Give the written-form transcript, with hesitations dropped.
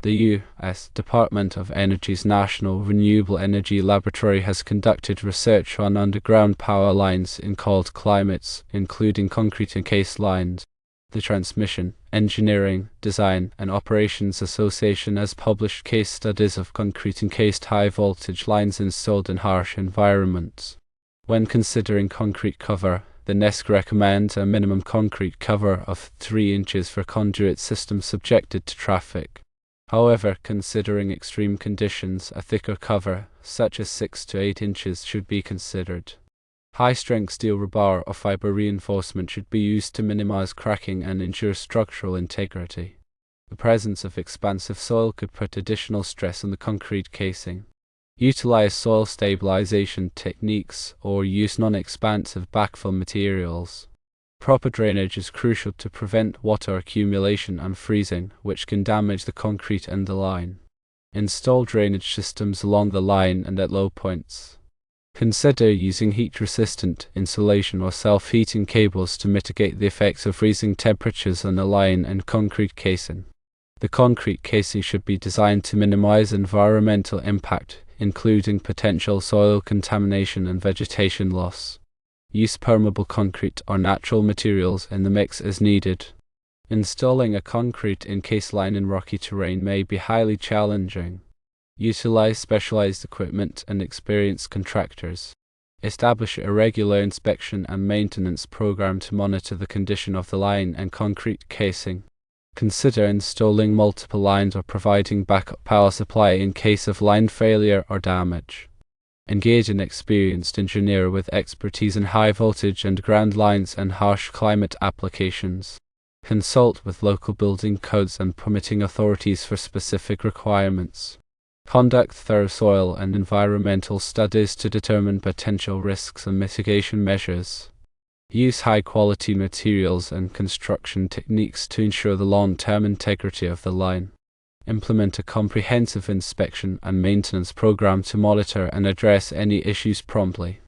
The U.S. Department of Energy's National Renewable Energy Laboratory has conducted research on underground power lines in cold climates, including concrete encased lines. The Transmission, Engineering, Design, and Operations Association has published case studies of concrete encased high-voltage lines installed in harsh environments. When considering concrete cover, the NESC recommends a minimum concrete cover of 3 inches for conduit systems subjected to traffic. However, considering extreme conditions, a thicker cover, such as 6 to 8 inches, should be considered. High-strength steel rebar or fiber reinforcement should be used to minimize cracking and ensure structural integrity. The presence of expansive soil could put additional stress on the concrete casing. Utilize soil stabilization techniques or use non-expansive backfill materials. Proper drainage is crucial to prevent water accumulation and freezing, which can damage the concrete and the line. Install drainage systems along the line and at low points. Consider using heat-resistant insulation or self-heating cables to mitigate the effects of freezing temperatures on the line and concrete casing. The concrete casing should be designed to minimize environmental impact, including potential soil contamination and vegetation loss. Use permeable concrete or natural materials in the mix as needed. Installing a concrete encased line in rocky terrain may be highly challenging. Utilize specialized equipment and experienced contractors. Establish a regular inspection and maintenance program to monitor the condition of the line and concrete casing. Consider installing multiple lines or providing backup power supply in case of line failure or damage. Engage an experienced engineer with expertise in high voltage and ground lines and harsh climate applications. Consult with local building codes and permitting authorities for specific requirements. Conduct thorough soil and environmental studies to determine potential risks and mitigation measures. Use high-quality materials and construction techniques to ensure the long-term integrity of the line. Implement a comprehensive inspection and maintenance program to monitor and address any issues promptly.